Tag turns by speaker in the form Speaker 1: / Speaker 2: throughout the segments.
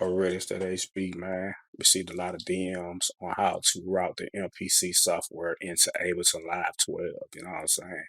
Speaker 1: Already it's that HB, man. Received a lot of DMs on how to route the MPC software into Ableton Live 12. You know what I'm saying?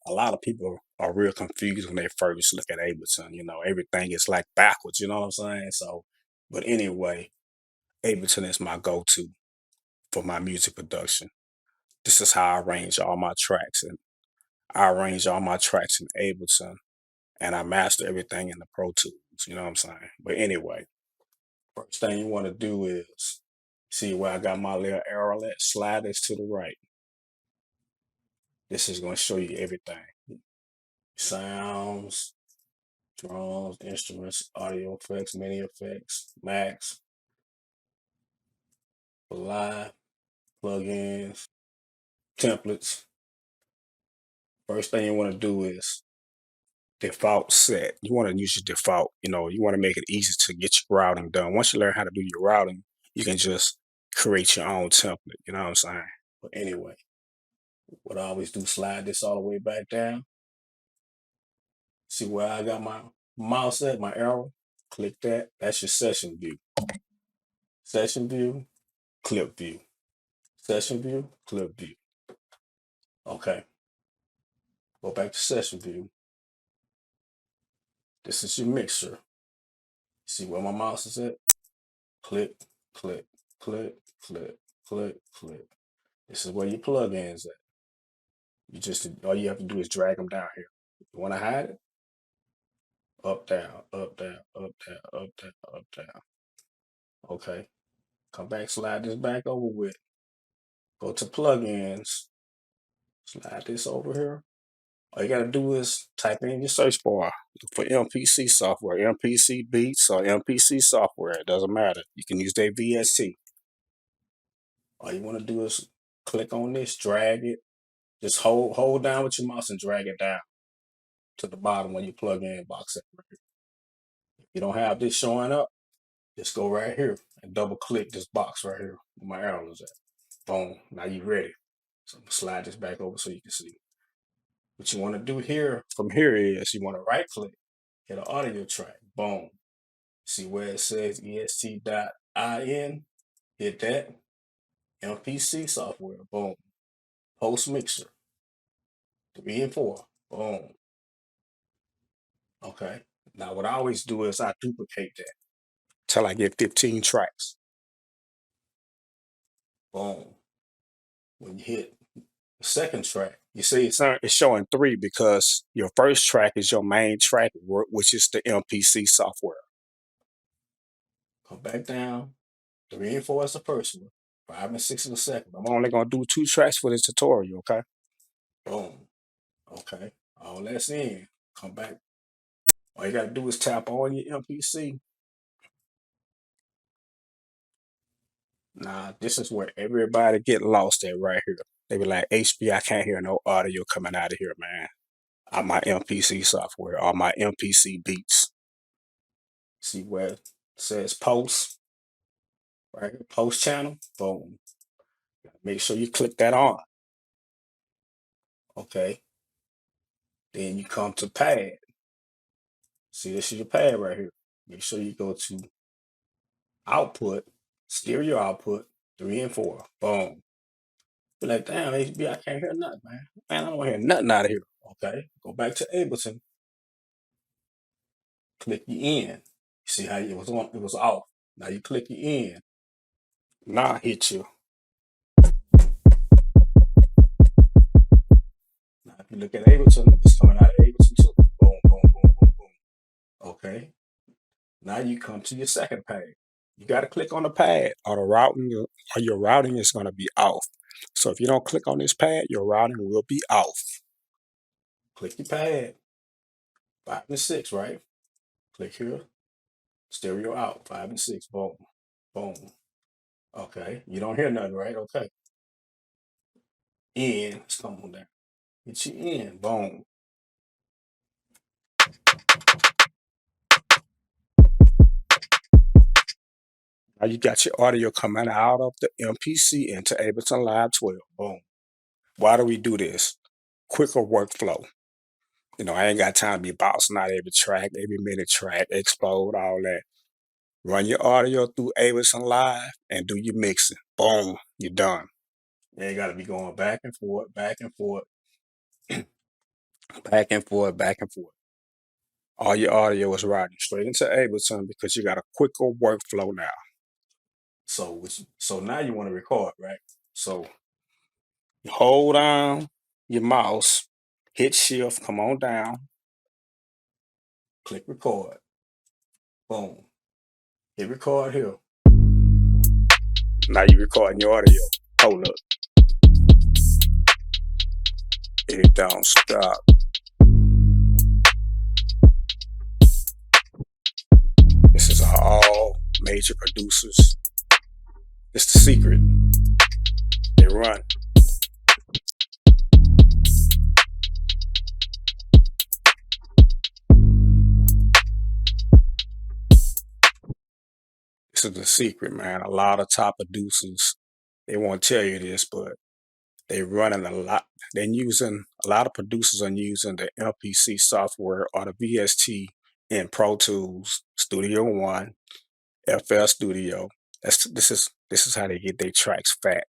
Speaker 1: A lot of people are real confused when they first look at Ableton. You know, everything is like backwards. You know what I'm saying? So, but anyway, Ableton is my go-to for my music production. This is how I arrange all my tracks, and I arrange all my tracks in Ableton, and I master everything in the Pro Tools. You know what I'm saying? But anyway, first thing you want to do is see where I got my little arrow at. Slide this to the right. This is going to show you everything: sounds, drums, instruments, audio effects, MIDI effects, Max, live, plugins, templates. First thing you want to do is default set. You want to use your default. You know, you want to make it easy to get your routing done. Once you learn how to do your routing, you can just create your own template. You know what I'm saying? But anyway, what I always do, slide this all the way back down. See where I got my mouse at, my arrow? Click that. That's your session view. Session view, clip view. Session view, clip view. Okay. Go back to session view. This is your mixer. See where my mouse is at? Click, click, click, click, click, click. This is where your plugins at. You just all you have to do is drag them down here. You want to hide it? Up, down, up, down, up, down, up, down, up, down. Okay. Come back, slide this back over with. Go to plugins. Slide this over here. All you gotta do is type in your search bar for MPC software, MPC beats or MPC software. It doesn't matter. You can use their VST. All you want to do is click on this, drag it. Just hold down with your mouse and drag it down to the bottom where your plug-in box at. If you don't have this showing up, just go right here and double click this box right here where my arrow is at. Boom. Now you're ready. So I'm gonna slide this back over so you can see. What you want to do here from here is you want to right click, hit an audio track. Boom. See where it says est.in? Hit that. MPC software. Boom. Post mixer. 3 and 4. Boom. Okay. Now what I always do is I duplicate that till I get 15 tracks. Boom. When you hit the second track, you see it's showing 3 because your first track is your main track, which is the MPC software. Come back down. 3 and 4 is the first one. 5 and 6 is the second. I'm only gonna do 2 tracks for this tutorial, okay? Boom. Okay. All that's in. Come back. All you gotta do is tap on your MPC. Nah, this is where everybody get lost at right here. They be like, HB, I can't hear no audio coming out of here, man. On my MPC software, or my MPC beats. See where it says post, right here, post channel, boom. Make sure you click that on. Okay. Then you come to pad. See, this is your pad right here. Make sure you go to output, stereo output, 3 and 4. Boom. Be like, damn, HB, I can't hear nothing, man. Man, I don't hear nothing out of here. Okay. Go back to Ableton. Click your in. See how it was on, it was off. Now you click your in. Now I hit you. Now if you look at Ableton, it's coming out of Ableton too. Boom, boom, boom, boom, boom. Okay. Now you come to your second pad. You got to click on the pad, or your routing is going to be off. So if you don't click on this pad, your routing will be off. Click your pad. 5 and 6, right? Click here. Stereo out. 5 and 6. Boom. Boom. Okay. You don't hear nothing, right? Okay. In. Let's come on there. Hit you in. Boom. Now you got your audio coming out of the MPC into Ableton Live 12. Boom. Why do we do this? Quicker workflow. You know, I ain't got time to be bouncing out every track, every minute track, explode, all that. Run your audio through Ableton Live and do your mixing. Boom, you're done. You ain't got to be going back and forth, back and forth, back and forth, back and forth. All your audio is riding straight into Ableton because you got a quicker workflow now. So now you want to record, right? So you hold down your mouse, hit shift, come on down, click record. Boom. Hit record here. Now you recording your audio. Hold up. It don't stop. This is all major producers. It's the secret. They run. This is the secret, man. A lot of top producers, they won't tell you this, but they running a lot. They're using a lot of producers are using the MPC software or the VST in Pro Tools, Studio One, FL Studio. This is how they get their tracks fat.